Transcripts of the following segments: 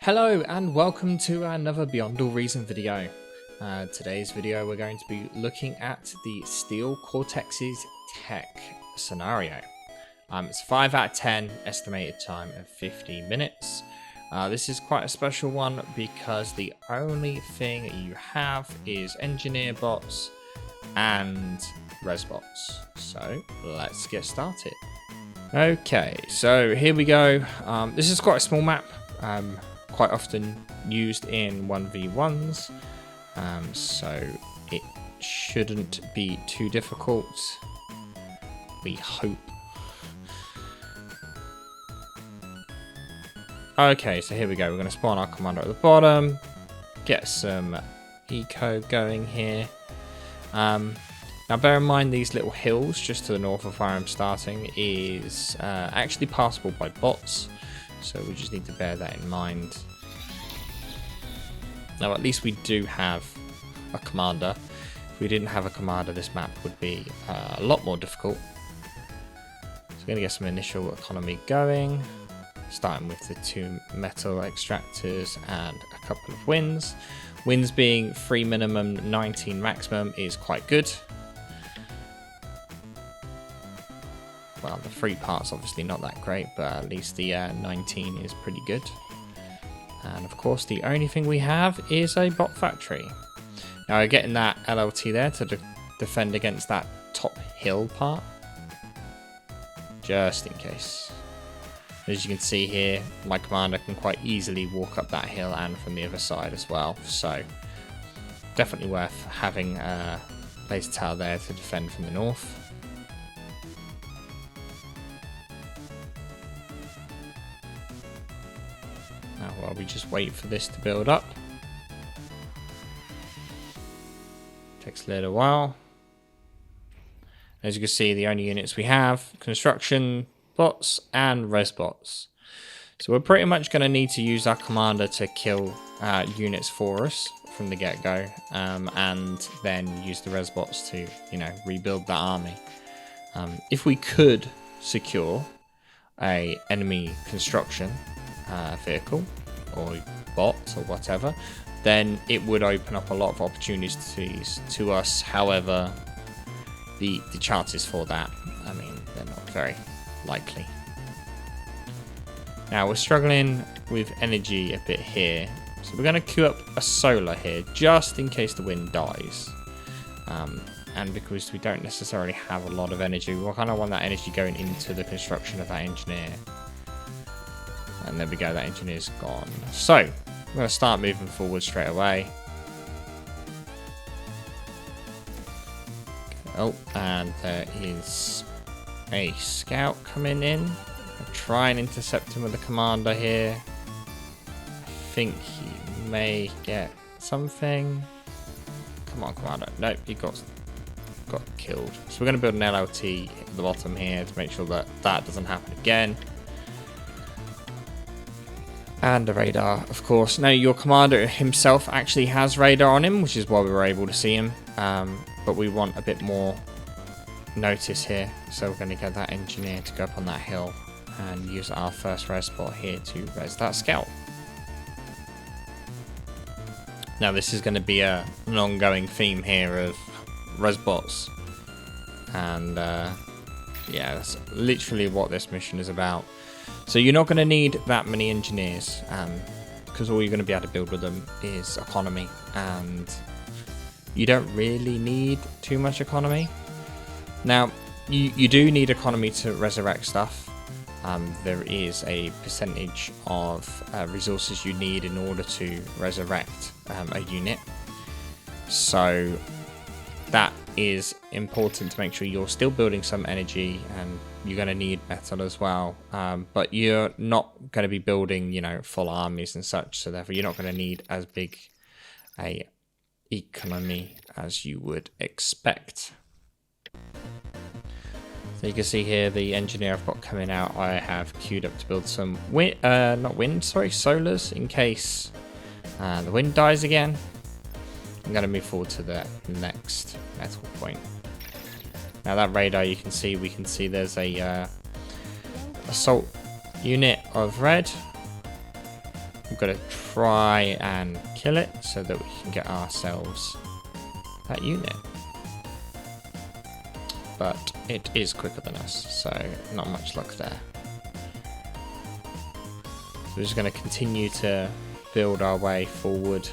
Hello and welcome to another Beyond All Reason video. Today's video we're going to be looking at the Steel Cortex's tech scenario. It's 5 out of 10, estimated time of 50 minutes. This is quite a special one because the only thing you have is engineer bots and res bots. So let's get started. Okay, so here we go. This is quite a small map. Quite often used in 1v1s, so it shouldn't be too difficult, we hope. Okay, so here we go, we're going to spawn our commander at the bottom, get some eco going here. Now bear in mind these little hills just to the north of where I'm starting is actually passable by bots. So we just need to bear that in mind. Now at least we do have a commander. If we didn't have a commander, this map would be a lot more difficult. So we're going to get some initial economy going. Starting with the 2 metal extractors and a couple of winds. Winds being 3 minimum, 19 maximum is quite good. Well, the 3 part's obviously not that great, but at least the 19 is pretty good. And of course, the only thing we have is a bot factory. Now, getting that LLT there to defend against that top hill part, just in case. As you can see here, my commander can quite easily walk up that hill and from the other side as well. So, definitely worth having a laser tower there to defend from the north. Now, while we just wait for this to build up, takes a little while. As you can see, the only units we have: construction bots and res bots. So we're pretty much going to need to use our commander to kill units for us from the get-go, and then use the res bots to, rebuild that army. If we could secure a enemy construction vehicle or bot or whatever, then it would open up a lot of opportunities to us. However, the chances for that, they're not very likely. Now we're struggling with energy a bit here, so we're going to queue up a solar here just in case the wind dies, and because we don't necessarily have a lot of energy, we kind of want that energy going into the construction of that engineer. And there we go, that engineer's gone. So, I'm going to start moving forward straight away. Oh, and there is a scout coming in. I'll try and intercept him with the commander here. I think he may get something. Come on, commander. Nope, he got killed. So we're going to build an LLT at the bottom here to make sure that that doesn't happen again. And a radar, of course. Now, your commander himself actually has radar on him, which is why we were able to see him. But we want a bit more notice here. So we're going to get that engineer to go up on that hill and use our first res spot here to res that scout. Now, this is going to be an ongoing theme here of res bots. And yeah, that's literally what this mission is about. So you're not going to need that many engineers, because all you're going to be able to build with them is economy, and you don't really need too much economy. Now, you do need economy to resurrect stuff. There is a percentage of resources you need in order to resurrect a unit. So that is important to make sure you're still building some energy, and you're going to need metal as well, but you're not going to be building full armies and such, so therefore you're not going to need as big a economy as you would expect. So you can see here the engineer I've got coming out, I have queued up to build some solars in case the wind dies again. I'm going to move forward to the next metal point. Now that radar, we can see there's a assault unit of red. got to try and kill it so that we can get ourselves that unit. But it is quicker than us, so not much luck there. So we're just going to continue to build our way forward.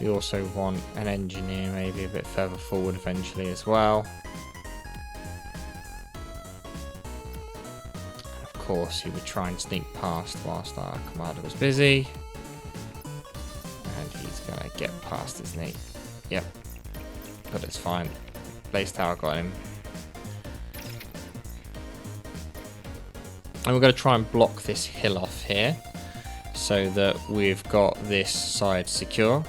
We also want an engineer maybe a bit further forward eventually as well. And of course, he would try and sneak past whilst our commander was busy. And he's going to get past, isn't he? Yep. But it's fine. Blaze Tower got him. And we're going to try and block this hill off here so that we've got this side secure.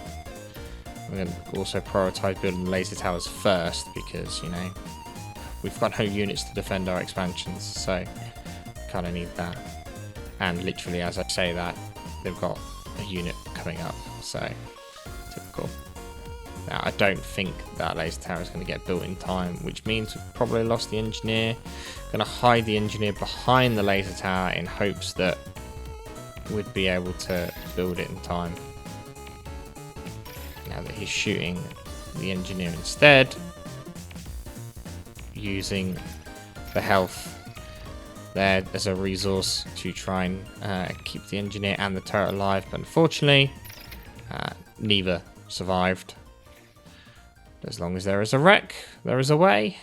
We're going to also prioritise building the laser towers first because, you know, we've got no units to defend our expansions, so kind of need that. And literally, as I say that, they've got a unit coming up, so typical. Now, I don't think that laser tower is going to get built in time, which means we've probably lost the engineer. Going to hide the engineer behind the laser tower in hopes that we'd be able to build it in time. Now that he's shooting the engineer instead, using the health there as a resource to try and keep the engineer and the turret alive, but unfortunately neither survived. As long as there is a wreck, there is a way.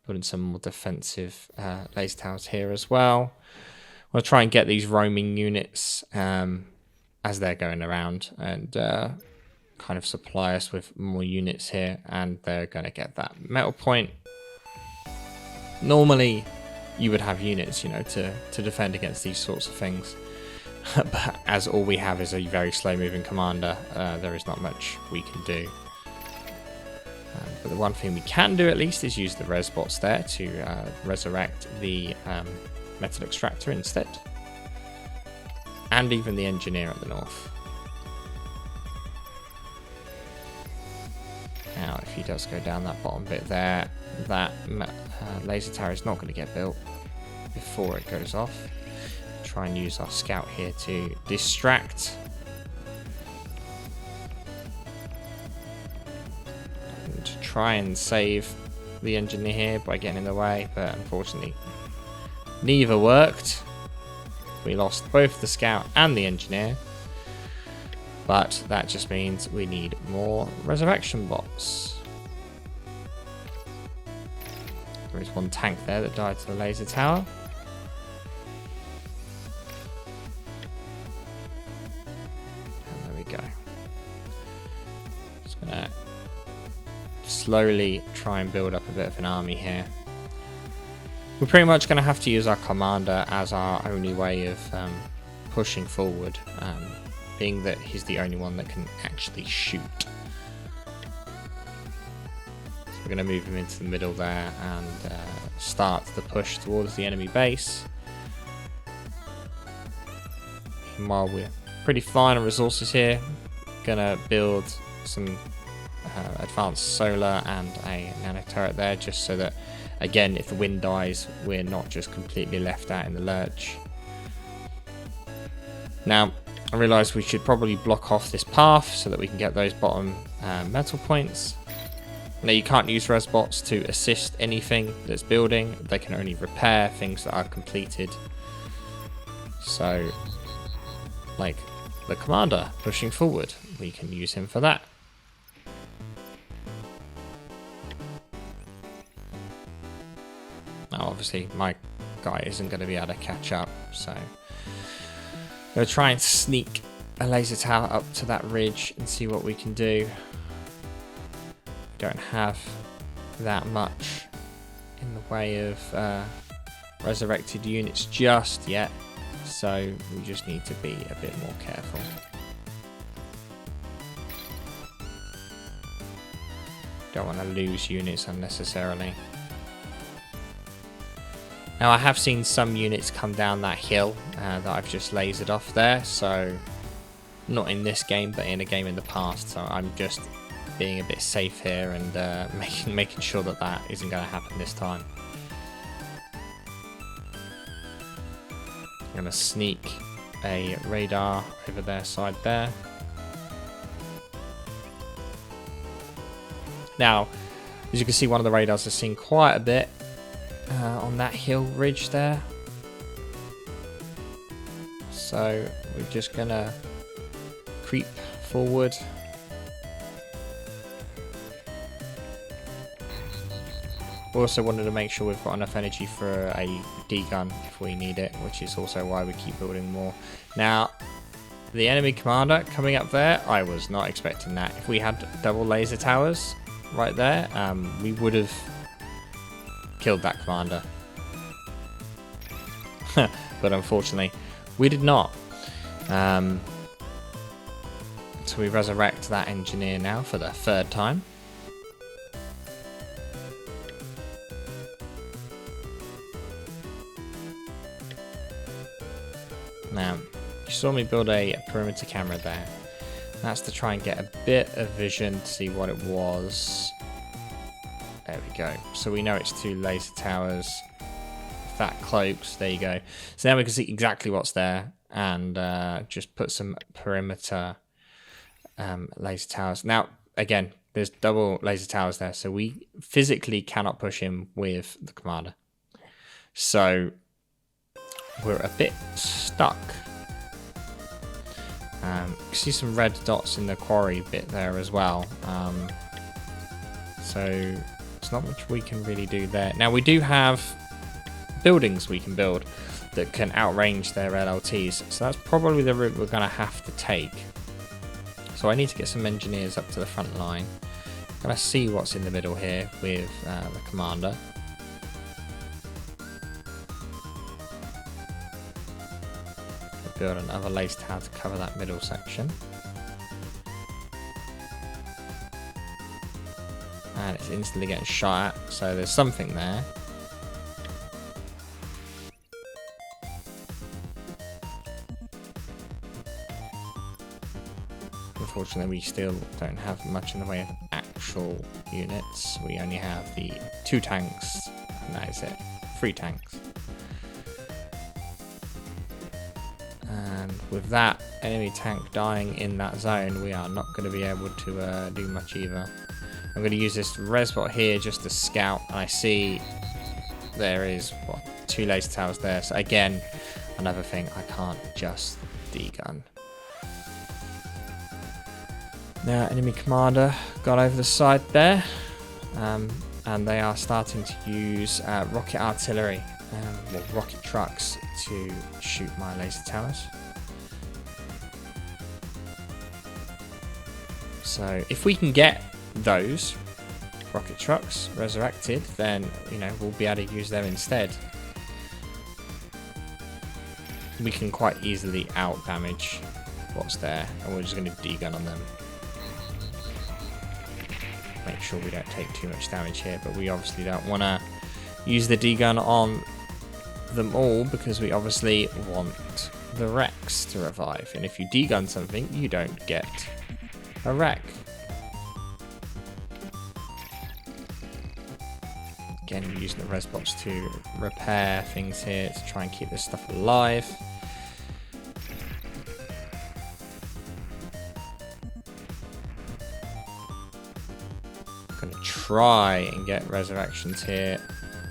Putting some more defensive laser towers here as well. We'll try and get these roaming units as they're going around and kind of supply us with more units here, and they're going to get that metal point. Normally you would have units, you know, to defend against these sorts of things. But as all we have is a very slow moving commander, there is not much we can do. But the one thing we can do at least is use the res bots there to resurrect the metal extractor instead. And even the engineer at the north. Now if he does go down that bottom bit there, that laser tower is not going to get built before it goes off. Try and use our scout here to distract. And try and save the engineer here by getting in the way, but unfortunately neither worked. We lost both the scout and the engineer, but that just means we need more resurrection bots. There is one tank there that died to the laser tower. Go. Just gonna slowly try and build up a bit of an army here. We're pretty much gonna have to use our commander as our only way of pushing forward, being that he's the only one that can actually shoot. So we're gonna move him into the middle there and start the push towards the enemy base. Meanwhile, we're pretty fine on resources here. Gonna build some advanced solar and a nano turret there, just so that, again, if the wind dies, we're not just completely left out in the lurch. Now, I realise we should probably block off this path so that we can get those bottom metal points. Now, you can't use res bots to assist anything that's building. They can only repair things that are completed. So, like the commander pushing forward, we can use him for that. Now obviously my guy isn't going to be able to catch up, so I'm going to try and sneak a laser tower up to that ridge and see what we can do. Don't have that much in the way of resurrected units just yet. So we just need to be a bit more careful. Don't want to lose units unnecessarily. Now I have seen some units come down that hill that I've just lasered off there. So not in this game, but in a game in the past. So I'm just being a bit safe here and making sure that that isn't going to happen this time. going to sneak a radar over their side there. Now, as you can see, one of the radars has seen quite a bit on that hill ridge there. So we're just going to creep forward. We also wanted to make sure we've got enough energy for a D-gun if we need it, which is also why we keep building more. Now, the enemy commander coming up there, I was not expecting that. If we had double laser towers right there, we would have killed that commander. But unfortunately, we did not. So we resurrect that engineer now for the 3rd time. Now, you saw me build a perimeter camera there. That's to try and get a bit of vision to see what it was. There we go. So we know it's 2 laser towers. That cloaks, there you go. So now we can see exactly what's there and just put some perimeter laser towers. Now, again, there's double laser towers there, so we physically cannot push him with the commander. So we're a bit stuck. You can see some red dots in the quarry bit there as well. So there's not much we can really do there. Now we do have buildings we can build that can outrange their LLTs. So that's probably the route we're going to have to take. So I need to get some engineers up to the front line. I'm going to see what's in the middle here with the commander. Build another laser tower to cover that middle section. And it's instantly getting shot at, so there's something there. Unfortunately, we still don't have much in the way of actual units. We only have the 2 tanks, and that is it. 3 tanks. And with that enemy tank dying in that zone, we are not going to be able to do much either. I'm going to use this resbot here just to scout, and I see there is, what, 2 laser towers there. So again, another thing, I can't just D-gun. Now, enemy commander got over the side there, and they are starting to use rocket artillery, or rocket trucks, to shoot my laser towers. So if we can get those rocket trucks resurrected, then we'll be able to use them instead. We can quite easily out damage what's there, and we're just going to D-gun on them. Make sure we don't take too much damage here, but we obviously don't want to use the D-gun on them all because we obviously want the wrecks to revive, and if you D-gun something, you don't get a wreck. Again, we're using the resbots to repair things here to try and keep this stuff alive. Gonna try and get resurrections here,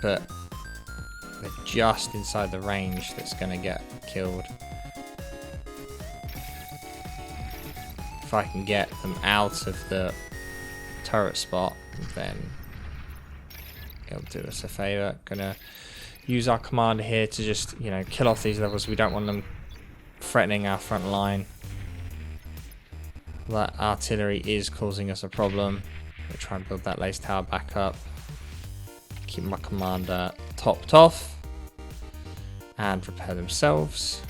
but they're just inside the range that's gonna get killed. If I can get them out of the turret spot, then it'll do us a favour. Gonna use our commander here to just, kill off these levels. We don't want them threatening our front line. That artillery is causing us a problem. We'll try and build that laser tower back up. Keep my commander topped off. And repair themselves.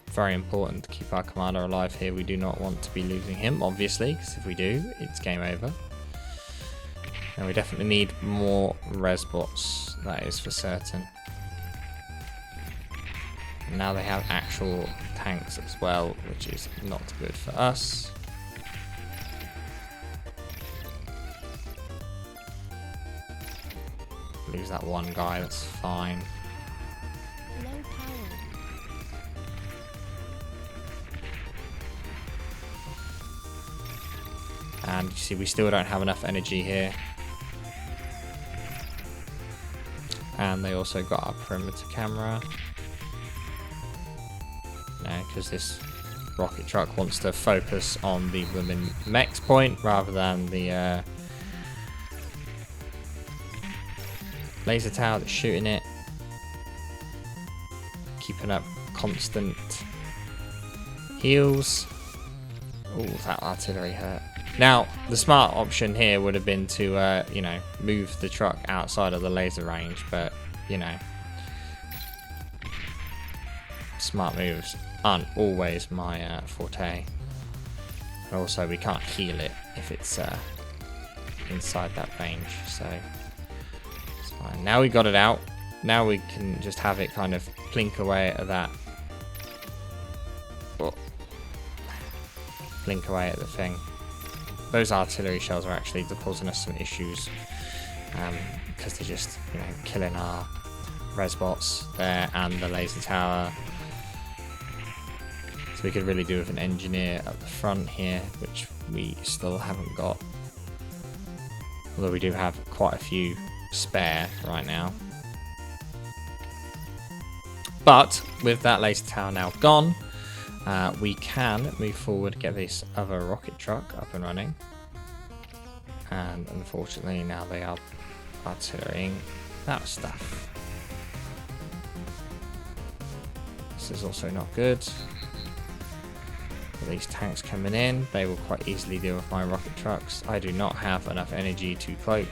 Very important to keep our commander alive here. We do not want to be losing him, obviously, because if we do, it's game over. And we definitely need more resbots, that is for certain. And now they have actual tanks as well, which is not good for us. lose that one guy, that's fine. Low power. And you see, we still don't have enough energy here. And they also got our perimeter camera. No, because this rocket truck wants to focus on the women mech's point rather than the laser tower that's shooting it. Keeping up constant heals. Oh, that artillery hurt. Now, the smart option here would have been to, you know, move the truck outside of the laser range, but, you know, smart moves aren't always my forte. And also, we can't heal it if it's inside that range, so it's fine. Now we got it out. Now we can just have it kind of plink away at that. Oh. Plink away at the thing. Those artillery shells are actually causing us some issues because they're just, you know, killing our res bots there and the laser tower. So we could really do with an engineer at the front here, which we still haven't got. Although we do have quite a few spare right now. But with that laser tower now gone, we can move forward, get this other rocket truck up and running. And unfortunately now they are artillerying that stuff. This is also not good. With these tanks coming in, they will quite easily deal with my rocket trucks. I do not have enough energy to cloak.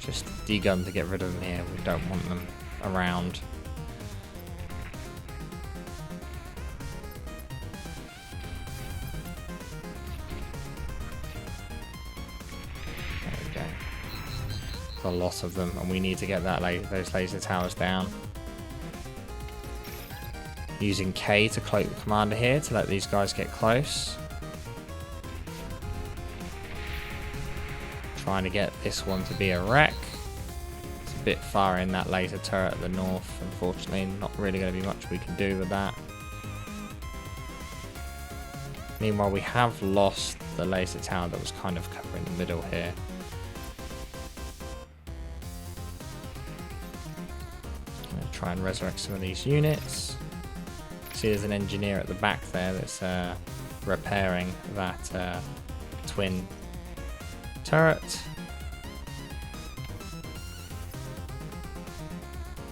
Just degun to get rid of them here. We don't want them around. A lot of them, and we need to get that those laser towers down. Using K to cloak the commander here to let these guys get close. Trying to get this one to be a wreck. It's a bit far in that laser turret at the north, unfortunately. Not really going to be much we can do with that. Meanwhile, we have lost the laser tower that was kind of covering the middle here. Try and resurrect some of these units. See, there's an engineer at the back there that's repairing that twin turret.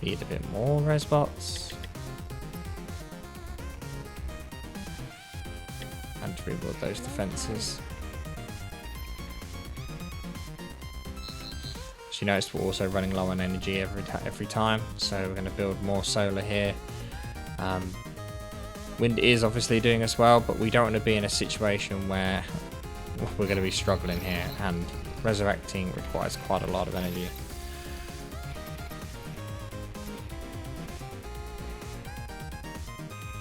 Need a bit more res bots. And to rebuild those defenses. You notice we're also running low on energy every time, so we're going to build more solar here. Wind is obviously doing us well, but we don't want to be in a situation where we're going to be struggling here, and resurrecting requires quite a lot of energy.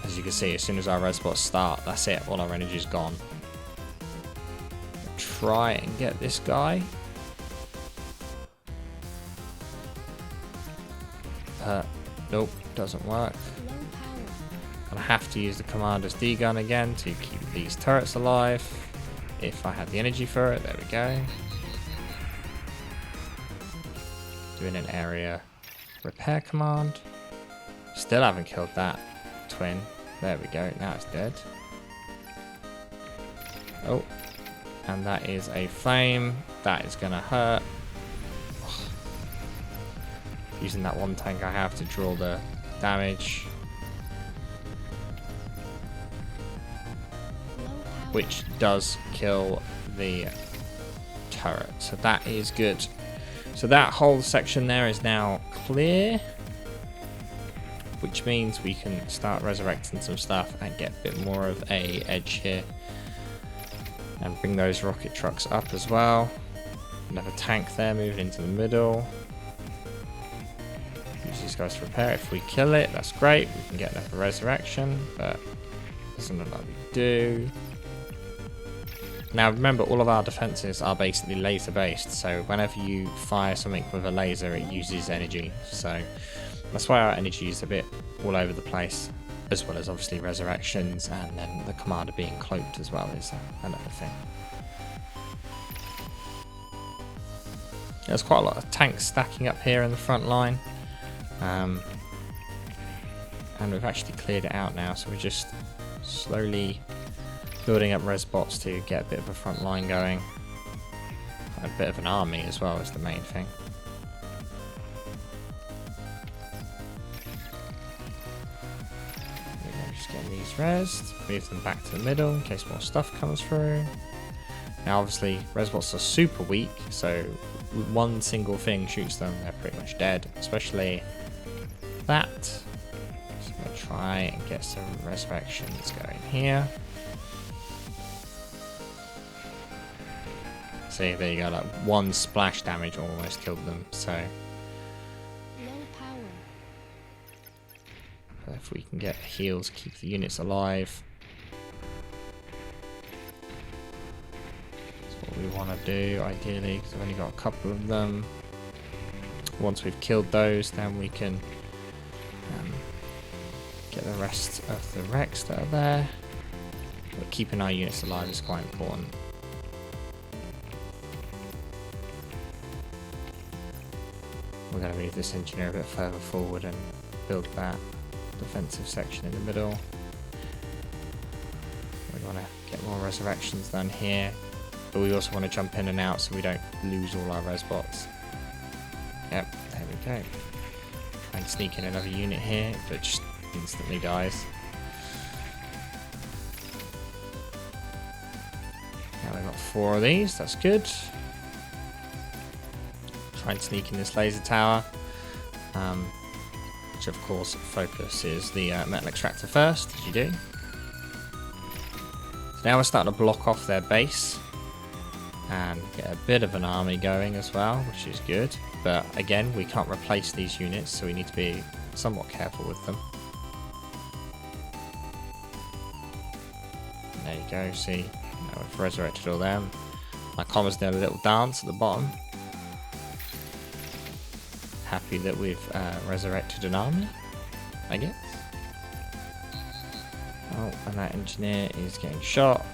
As you can see, as soon as our res bots start, that's it, all our energy is gone. Try and get this guy. Nope, doesn't work. I'll have to use the commander's D-gun again to keep these turrets alive. If I had the energy for it, there we go. Doing an area repair command. Still haven't killed that twin. There we go, now it's dead. Oh, and that is a flame. That is gonna hurt. Using that one tank I have to draw the damage, which does kill the turret, so that is good. So that whole section there is now clear, which means we can start resurrecting some stuff and get a bit more of a edge here, and bring those rocket trucks up as well. Another tank there moving into the middle. Use these guys to repair. If we kill it, that's great. We can get another resurrection, but doesn't look like we do. Now remember, all of our defenses are basically laser based, so whenever you fire something with a laser it uses energy, so that's why our energy is a bit all over the place, as well as obviously resurrections, and then the commander being cloaked as well is another thing. There's quite a lot of tanks stacking up here in the front line, and we've actually cleared it out now, so we're just slowly building up res bots to get a bit of a front line going. A bit of an army as well is the main thing. We're just getting these resed, move them back to the middle in case more stuff comes through. Now obviously res bots are super weak, so one single thing shoots them, they're pretty much dead, especially that. So I'm going to try and get some resurrections going here. See, there you go, like one splash damage almost killed them, so Low power. if we can get heals, keep the units alive. That's what we want to do ideally, because I've only got a couple of them. Once we've killed those, then we can get the rest of the wrecks that are there. But keeping our units alive is quite important. We're going to move this engineer a bit further forward and build that defensive section in the middle. We want to get more resurrections done here, but we also want to jump in and out so we don't lose all our res bots. Yep, there we go. Try and sneak in another unit here, but just instantly dies. Now we've got 4 of these, that's good. Try and sneak in this laser tower, which of course focuses the metal extractor first, as you do. So now we're starting to block off their base and get a bit of an army going as well, which is good. But again, we can't replace these units, so we need to be somewhat careful with them. There you go, see, now we've resurrected all them. My comma's doing a little dance at the bottom. Happy that we've resurrected an army, I guess. Oh, and that engineer is getting shot.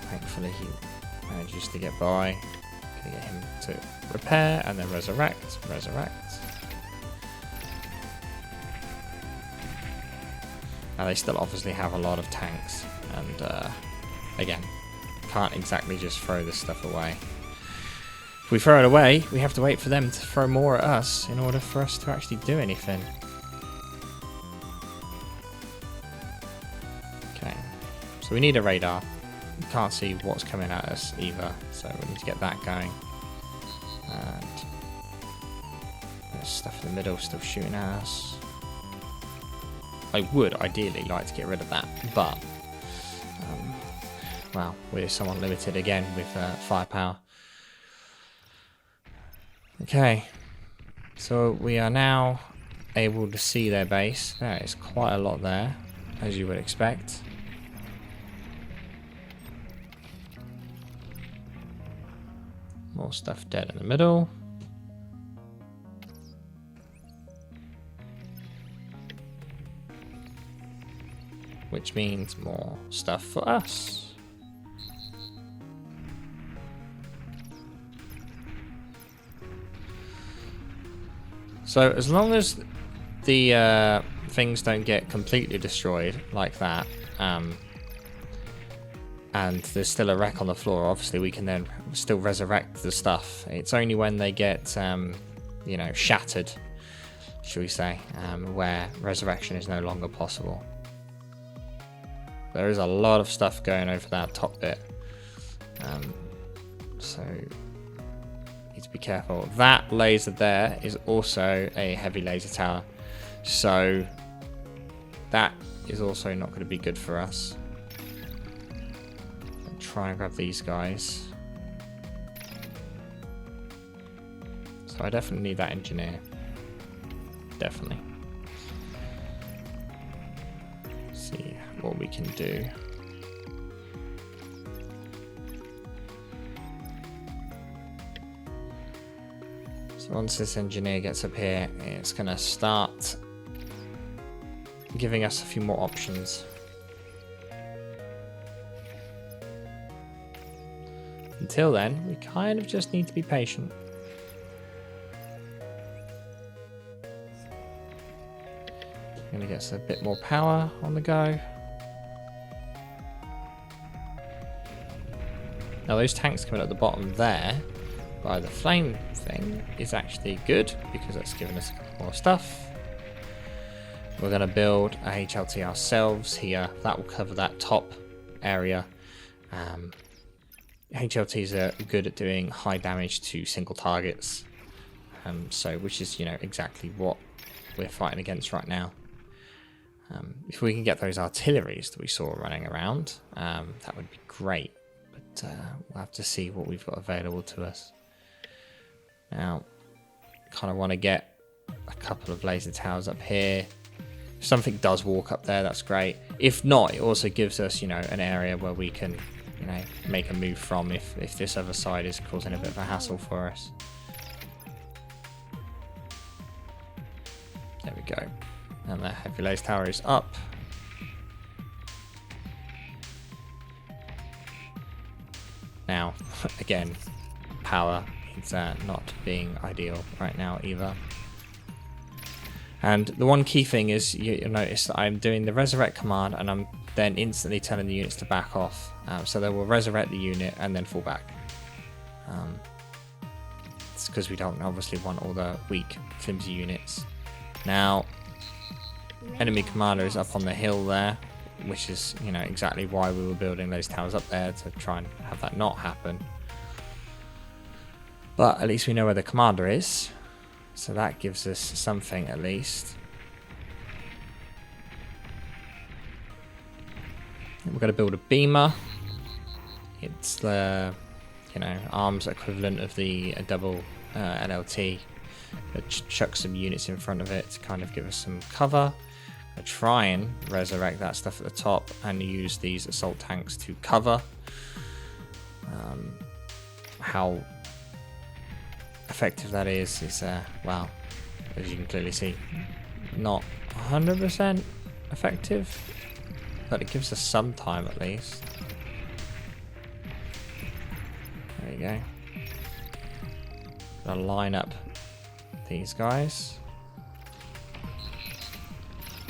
Thankfully he manages to get by. Gonna get him to repair and then resurrect. Now they still obviously have a lot of tanks, and again, can't exactly just throw this stuff away. If we throw it away, we have to wait for them to throw more at us in order for us to actually do anything. Okay, so we need a radar. We can't see what's coming at us either, so we need to get that going. And there's stuff in the middle still shooting at us. I would ideally like to get rid of that, but well, we're somewhat limited again with firepower. Okay, so we are now able to see their base. There is quite a lot there, as you would expect. More stuff dead in the middle. Which means more stuff for us. So as long as the things don't get completely destroyed like that, and there's still a wreck on the floor, obviously we can then still resurrect the stuff. It's only when they get, you know, shattered, shall we say, where resurrection is no longer possible. There is a lot of stuff going over that top bit, so need to be careful. That laser there is also a heavy laser tower, so that is also not going to be good for us. I'll try and grab these guys. So I definitely need that engineer. Definitely. See what we can do. So once this engineer gets up here, it's going to start giving us a few more options. Until then, we kind of just need to be patient. Going to get us a bit more power on the go. Now those tanks coming at the bottom there by the flame thing is actually good because that's giving us more stuff. We're going to build a HLT ourselves here. That will cover that top area. HLTs are good at doing high damage to single targets. So which is, exactly what we're fighting against right now. If we can get those artilleries that we saw running around, that would be great. But we'll have to see what we've got available to us. Now, kind of want to get a couple of laser towers up here. If something does walk up there, that's great. If not, it also gives us, an area where we can, make a move from if this other side is causing a bit of a hassle for us. There we go. And the heavy laser tower is up. Now, again, power is not being ideal right now either. And the one key thing is you'll notice that I'm doing the resurrect command and I'm then instantly telling the units to back off. So they will resurrect the unit and then fall back. It's because we don't obviously want all the weak, flimsy units. Now, enemy commander is up on the hill there, which is, exactly why we were building those towers up there, to try and have that not happen. But at least we know where the commander is, so that gives us something at least. We're going to build a beamer. It's the, arms equivalent of the double LLT. Chuck some units in front of it to kind of give us some cover. I'll try and resurrect that stuff at the top and use these assault tanks to cover. How effective that is well, as you can clearly see, not 100% effective, but it gives us some time at least. There you go. Gonna line up these guys.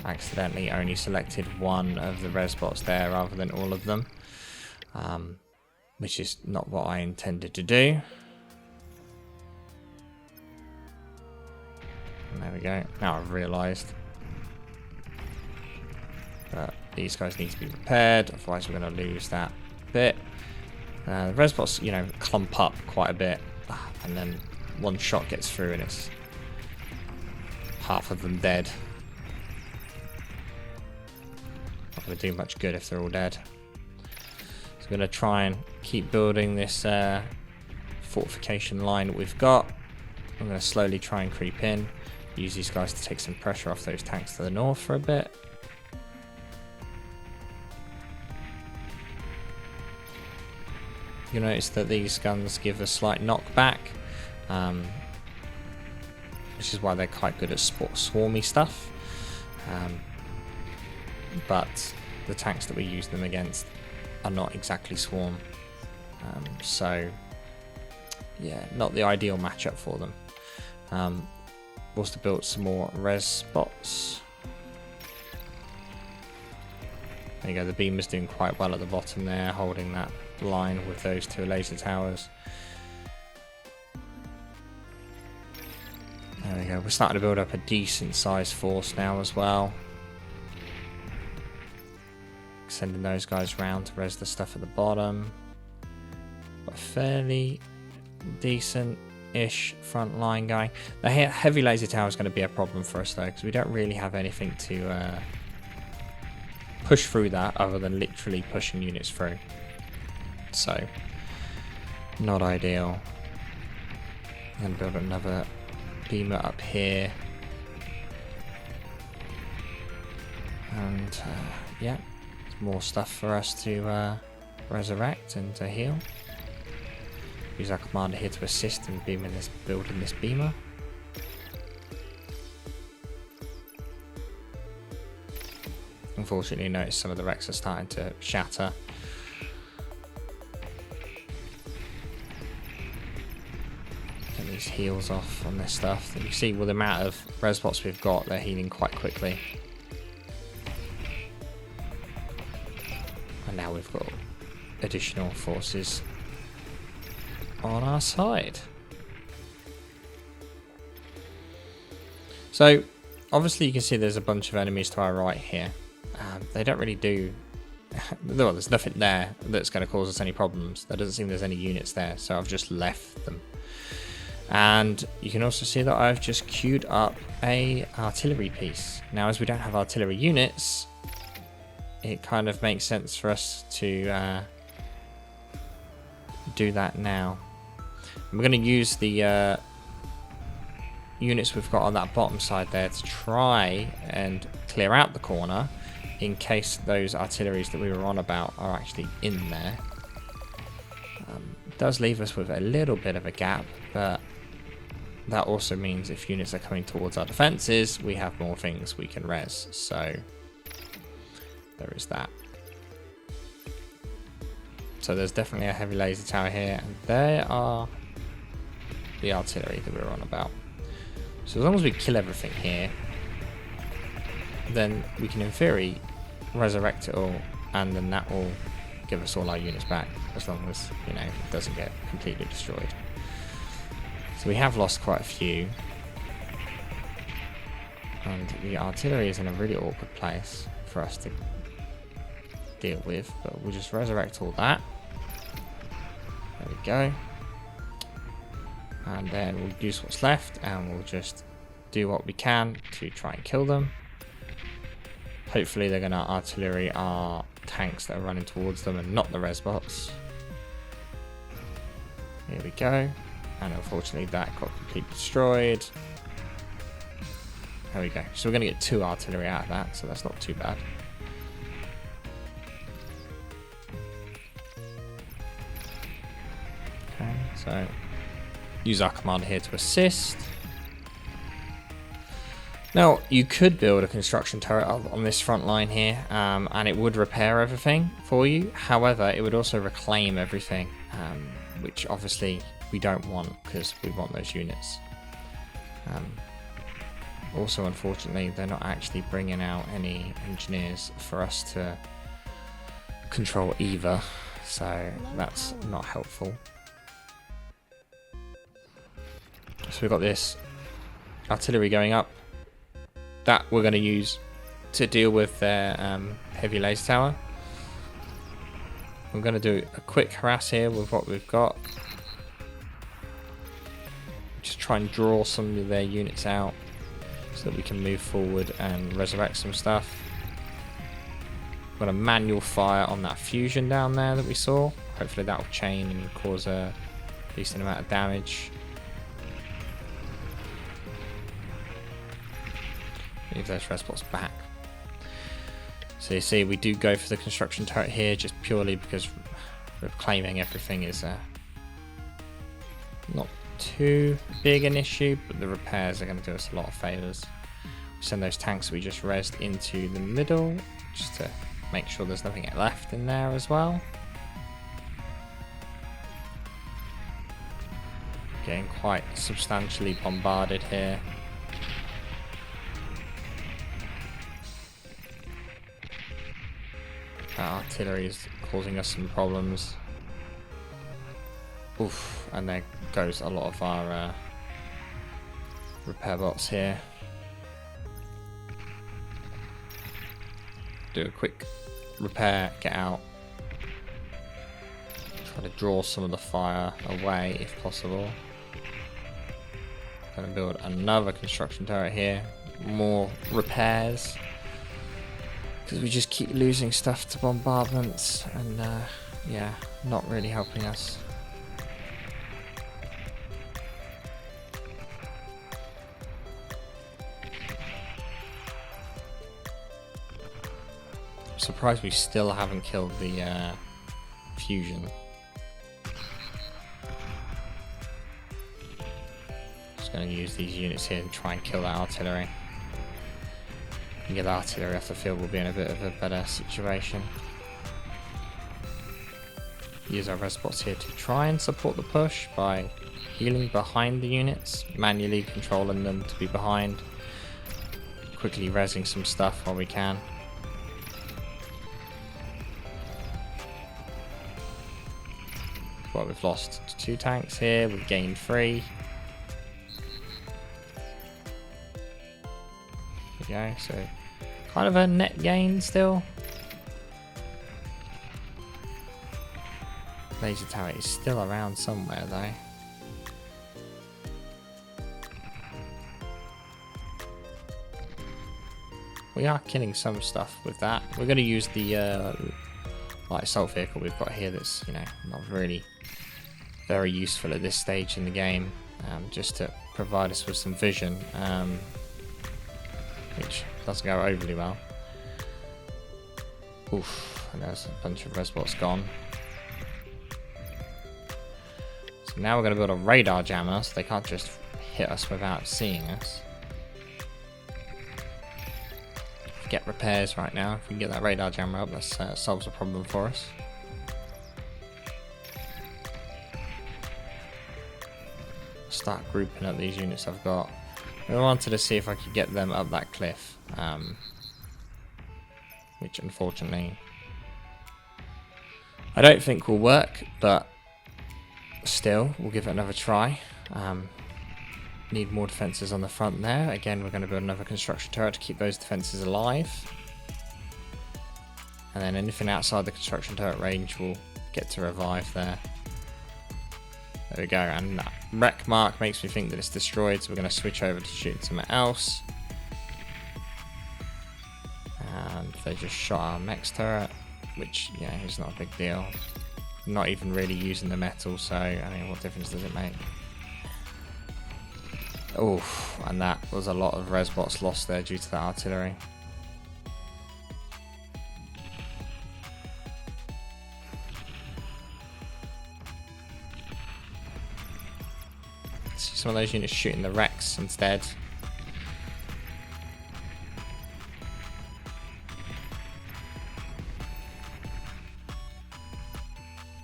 Accidentally only selected one of the res bots there rather than all of them, which is not what I intended to do. And there we go. Now I've realised that these guys need to be repaired, otherwise we're going to lose that bit. The res bots, clump up quite a bit, and then one shot gets through and it's half of them dead. Not going to do much good if they're all dead. So I'm going to try and keep building this fortification line that we've got. I'm going to slowly try and creep in. Use these guys to take some pressure off those tanks to the north for a bit. You'll notice that these guns give a slight knockback, which is why they're quite good at swarmy stuff. But the tanks that we use them against are not exactly swarm. So, yeah, not the ideal matchup for them. Also built some more res spots. There you go, the beamer's doing quite well at the bottom there, holding that line with those two laser towers. There we go, we're starting to build up a decent sized force now as well. Sending those guys round to res the stuff at the bottom. Got a fairly decent-ish front line going. The heavy laser tower is going to be a problem for us though, because we don't really have anything to push through that other than literally pushing units through. So, not ideal. I'm going to build another beamer up here. And, yeah, more stuff for us to resurrect and to heal. Use our commander here to assist in building this beamer. unfortunately notice some of the wrecks are starting to shatter. Get these heals off on this stuff. You see with the amount of res bots we've got, they're healing quite quickly. And now we've got additional forces on our side. So obviously you can see there's a bunch of enemies to our right here. They don't really do well, there's nothing there that's going to cause us any problems. There doesn't seem there's any units there, so I've just left them. And you can also see that I've just queued up a artillery piece. Now as we don't have artillery units, it kind of makes sense for us to do that now. We're going to use the units we've got on that bottom side there to try and clear out the corner in case those artilleries that we were on about are actually in there. It does leave us with a little bit of a gap, but that also means if units are coming towards our defences, we have more things we can res, so there is that. So there's definitely a heavy laser tower here, and there are the artillery that we were on about. So as long as we kill everything here, then we can in theory resurrect it all, and then that will give us all our units back, as long as, you know, it doesn't get completely destroyed. So we have lost quite a few, and the artillery is in a really awkward place for us to deal with, but we'll just resurrect all that. There we go. And then we'll use what's left and we'll just do what we can to try and kill them. Hopefully they're going to artillery our tanks that are running towards them and not the res bots. Here we go. And unfortunately that got completely destroyed. There we go. So we're going to get 2 artillery out of that, so that's not too bad. Okay, so use our commander here to assist. Now, you could build a construction turret on this front line here, and it would repair everything for you. However, it would also reclaim everything, which obviously we don't want because we want those units. Also, unfortunately, they're not actually bringing out any engineers for us to control either, so that's not helpful. So we've got this artillery going up that we're going to use to deal with their heavy laser tower. I'm going to do a quick harass here with what we've got. Just try and draw some of their units out so that we can move forward and resurrect some stuff. We've got a manual fire on that fusion down there that we saw. Hopefully that will chain and cause a decent amount of damage. Move those res bots back. So you see we do go for the construction turret here just purely because reclaiming everything is not too big an issue, but the repairs are going to do us a lot of favours. Send those tanks we just rezzed into the middle just to make sure there's nothing left in there as well. Getting quite substantially bombarded here. That artillery is causing us some problems. Oof, and there goes a lot of our repair bots here. Do a quick repair, get out. Try to draw some of the fire away if possible. Gonna build another construction turret here. More repairs. Because we just keep losing stuff to bombardments and yeah, not really helping us. I'm surprised we still haven't killed the fusion. Just going to use these units here to try and kill that artillery. get the artillery off the field, we'll be in a bit of a better situation. Use our res bots here to try and support the push by healing behind the units, manually controlling them to be behind, quickly resing some stuff while we can. Well, we've lost 2 tanks here, we've gained 3. There we go, so kind of a net gain still. Laser tower is still around somewhere though. We are killing some stuff with that. We're going to use the light assault vehicle we've got here that's, you know, not really very useful at this stage in the game, just to provide us with some vision, which doesn't go overly well. Oof, and there's a bunch of resbots gone. So now we're going to build a radar jammer so they can't just hit us without seeing us. Get repairs right now. If we can get that radar jammer up, that solves a problem for us. Start grouping up these units I've got. I wanted to see if I could get them up that cliff, which unfortunately I don't think will work, but still, we'll give it another try. Need more defences on the front there. Again, we're going to build another construction turret to keep those defences alive. And then anything outside the construction turret range will get to revive there. There we go, and that wreck mark makes me think that it's destroyed, so we're going to switch over to shooting something else. And they just shot our mech's turret, which, yeah, is not a big deal. Not even really using the metal, so, I mean, what difference does it make? Oof, and that was a lot of resbots lost there due to that artillery. See some of those units shooting the wrecks instead.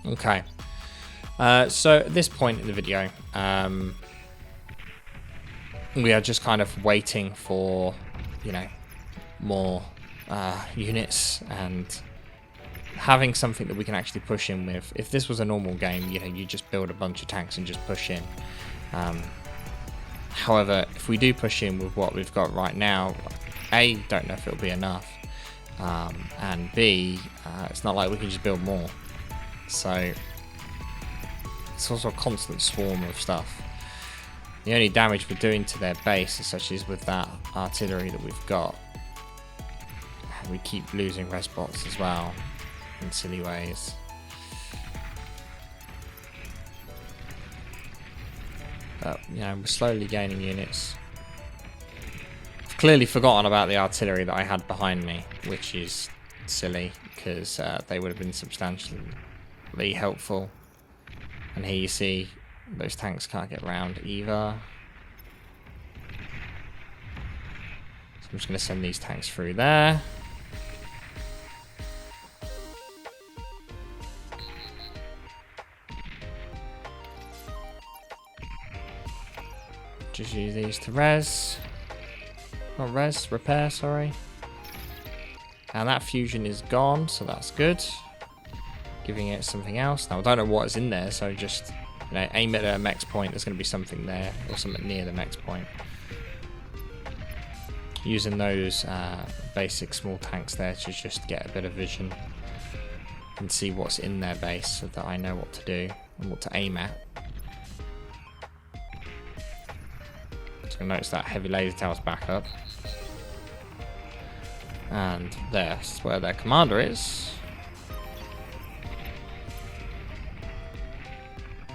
Okay, so at this point in the video, we are just kind of waiting for, you know, more units and having something that we can actually push in with. If this was a normal game, you know, you just build a bunch of tanks and just push in. However, if we do push in with what we've got right now, A, don't know if it'll be enough, and B, it's not like we can just build more. So it's also a constant swarm of stuff. The only damage we're doing to their base, such as with that artillery that we've got, we keep losing resbots as well in silly ways. But, you know, we're slowly gaining units. I've clearly forgotten about the artillery that I had behind me, which is silly, because they would have been substantially helpful. And here you see those tanks can't get round either. So I'm just going to send these tanks through there. Just use these to res. Not res, repair, sorry. And that fusion is gone, so that's good. Giving it something else. Now I don't know what is in there, so just, you know, aim at a mech's point. There's going to be something there, or something near the mech's point. Using those basic small tanks there to just get a bit of vision and see what's in their base, so that I know what to do and what to aim at. So notice that heavy laser tower's back up, and there's where their commander is.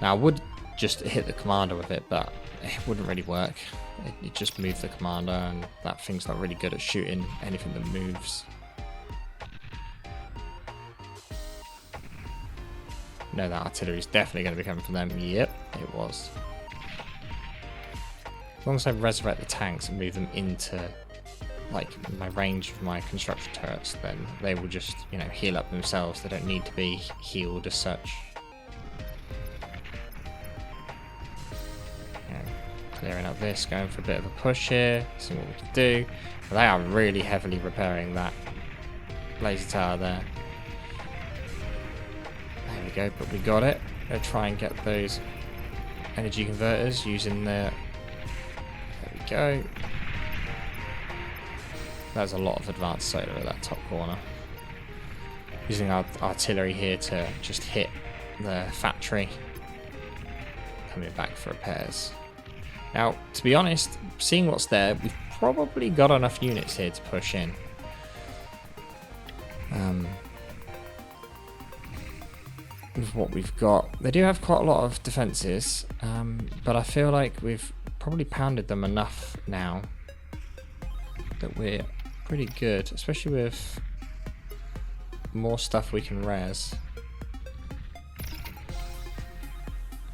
Now I would just hit the commander with it, but it wouldn't really work. It just moved the commander, and that thing's not really good at shooting anything that moves. No, that artillery is definitely going to be coming from them. Yep, it was. As long as I resurrect the tanks and move them into like my range of my construction turrets, then they will just, you know, heal up themselves. They don't need to be healed as such. Clearing up this, going for a bit of a push here, see what we can do. But they are really heavily repairing that laser tower there. There we go, but we got it. Gonna try and get those energy converters using the... There we go. There's a lot of advanced solar at that top corner. Using our artillery here to just hit the factory. Coming back for repairs. Now, to be honest, seeing what's there, we've probably got enough units here to push in. With what we've got. They do have quite a lot of defences, but I feel like we've probably pounded them enough now that we're pretty good, especially with more stuff we can res.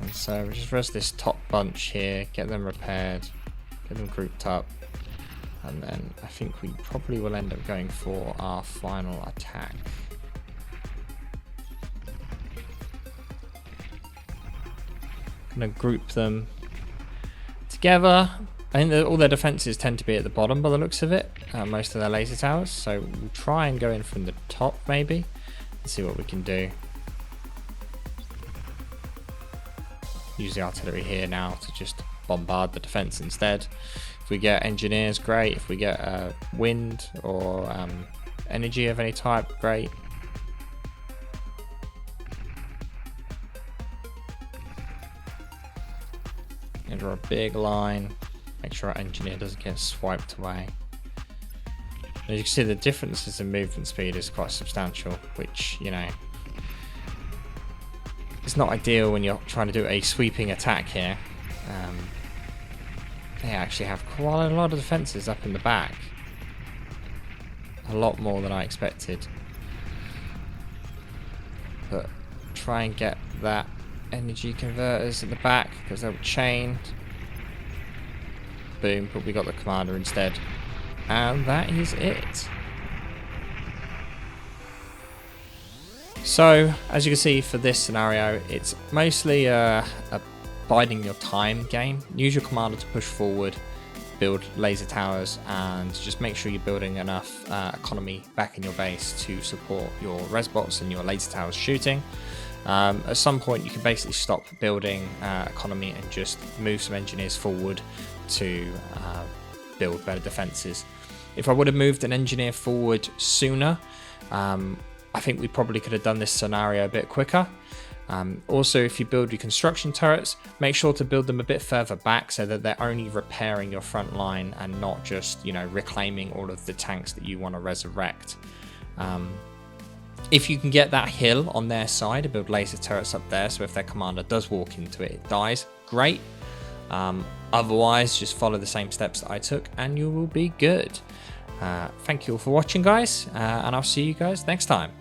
And so we just res this top bunch here, get them repaired, get them grouped up, and then I think we probably will end up going for our final attack. Gonna group them together. I think that all their defenses tend to be at the bottom by the looks of it, most of their laser towers, so we'll try and go in from the top maybe and see what we can do. Use the artillery here now to just bombard the defense instead. If we get engineers, great. If we get wind or energy of any type, great. And draw a big line. Make sure our engineer doesn't get swiped away. As you can see, the differences in movement speed is quite substantial, which, you know, it's not ideal when you're trying to do a sweeping attack here. They actually have quite a lot of defenses up in the back. A lot more than I expected. But try and get that energy converters at the back because they were chained. Boom, but we got the commander instead. And that is it. So, as you can see for this scenario, it's mostly a biding your time game. Use your commander to push forward, build laser towers, and just make sure you're building enough economy back in your base to support your res bots and your laser towers shooting. At some point you can basically stop building economy and just move some engineers forward to build better defenses. If I would have moved an engineer forward sooner, I think we probably could have done this scenario a bit quicker. Also, if you build your construction turrets, make sure to build them a bit further back so that they're only repairing your front line and not just, you know, reclaiming all of the tanks that you want to resurrect. If you can get that hill on their side and build laser turrets up there, so if their commander does walk into it, it dies, great. Otherwise, just follow the same steps that I took and you will be good. Thank you all for watching, guys, and I'll see you guys next time.